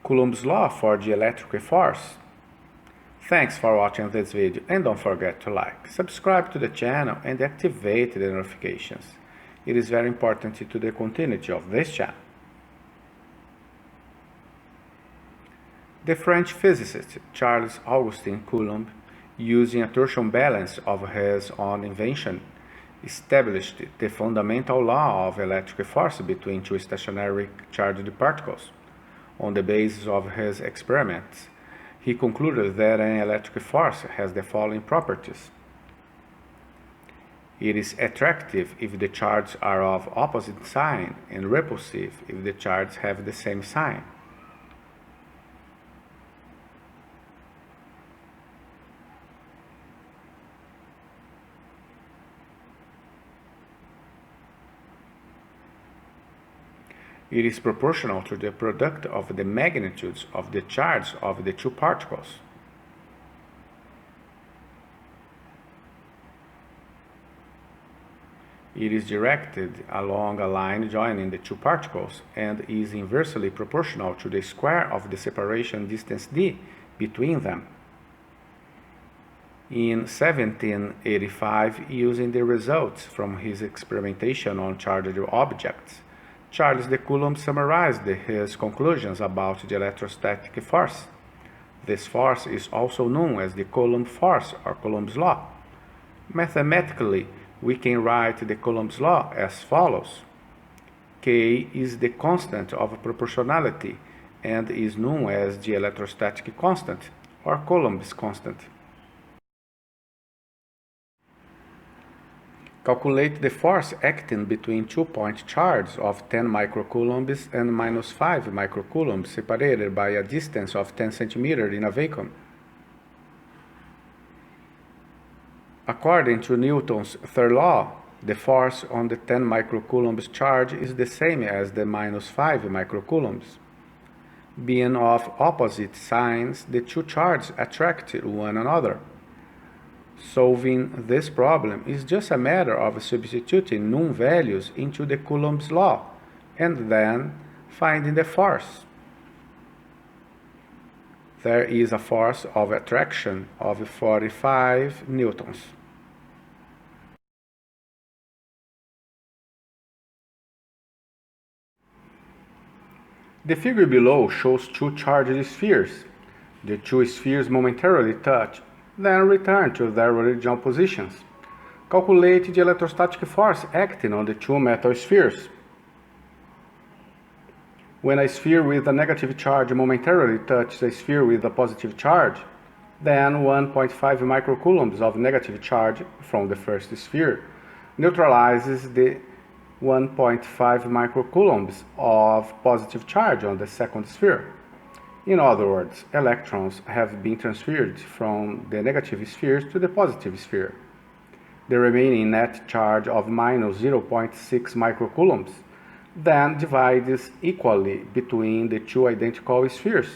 Coulomb's law for the electric force. Thanks for watching this video and don't forget to like, subscribe to the channel and activate the notifications. It is very important to the continuity of this channel. The French physicist Charles Augustin Coulomb, using a torsion balance of his own invention, established the fundamental law of electric force between two stationary charged particles. On the basis of his experiments, he concluded that an electric force has the following properties. It is attractive if the charges are of opposite sign and repulsive if the charges have the same sign. It is proportional to the product of the magnitudes of the charge of the two particles. It is directed along a line joining the two particles and is inversely proportional to the square of the separation distance d between them. In 1785, using the results from his experimentation on charged objects, Charles deCoulomb summarized his conclusions about the electrostatic force. This force is also known as the Coulomb force or Coulomb's law. Mathematically, we can write the Coulomb's law as follows. K is the constant of proportionality and is known as the electrostatic constant or Coulomb's constant. Calculate the force acting between 2-point charges of 10 microcoulombs and minus 5 microcoulombs separated by a distance of 10 cm in a vacuum. According to Newton's third law, the force on the 10 microcoulombs charge is the same as the minus 5 microcoulombs. Being of opposite signs, the two charges attract one another. Solving this problem is just a matter of substituting known values into the Coulomb's law and then finding the force. There is a force of attraction of 45 newtons. The figure below shows two charged spheres. The two spheres momentarily touch, then return to their original positions. Calculate the electrostatic force acting on the two metal spheres. When a sphere with a negative charge momentarily touches a sphere with a positive charge, then 1.5 microcoulombs of negative charge from the first sphere neutralizes the 1.5 microcoulombs of positive charge on the second sphere. In other words, electrons have been transferred from the negative spheres to the positive sphere. The remaining net charge of minus 0.6 microcoulombs then divides equally between the two identical spheres.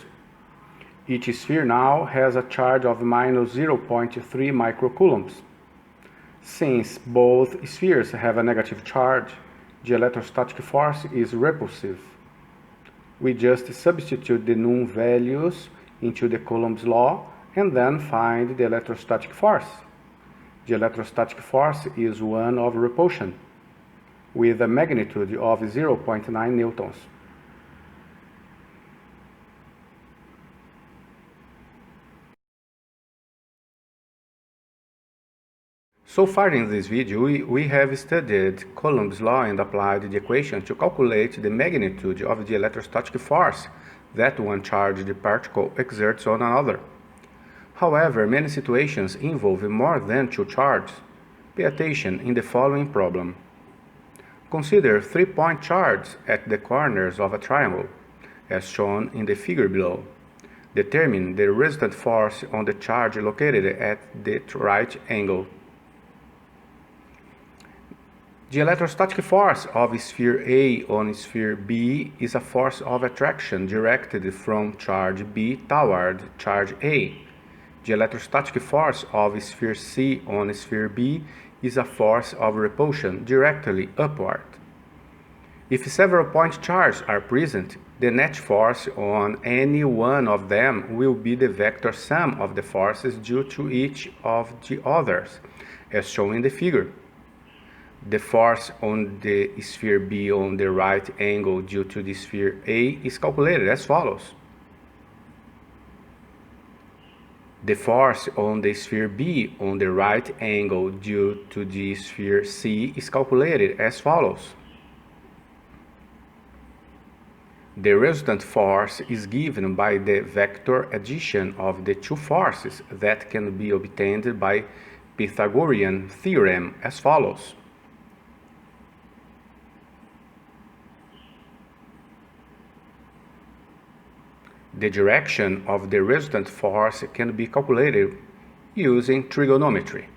Each sphere now has a charge of minus 0.3 microcoulombs. Since both spheres have a negative charge, the electrostatic force is repulsive. We just substitute the known values into the Coulomb's law and then find the electrostatic force. The electrostatic force is one of repulsion, with a magnitude of 0.9 newtons. So far in this video, we have studied Coulomb's law and applied the equation to calculate the magnitude of the electrostatic force that one charged particle exerts on another. However, many situations involve more than two charges. Pay attention in the following problem. Consider 3-point charges at the corners of a triangle, as shown in the figure below. Determine the resultant force on the charge located at the right angle. The electrostatic force of sphere A on sphere B is a force of attraction directed from charge B toward charge A. The electrostatic force of sphere C on sphere B is a force of repulsion directly upward. If several point charges are present, the net force on any one of them will be the vector sum of the forces due to each of the others, as shown in the figure. The force on the sphere B on the right angle due to the sphere A is calculated as follows. The force on the sphere B on the right angle due to the sphere C is calculated as follows. The resultant force is given by the vector addition of the two forces that can be obtained by Pythagorean theorem as follows. The direction of the resultant force can be calculated using trigonometry.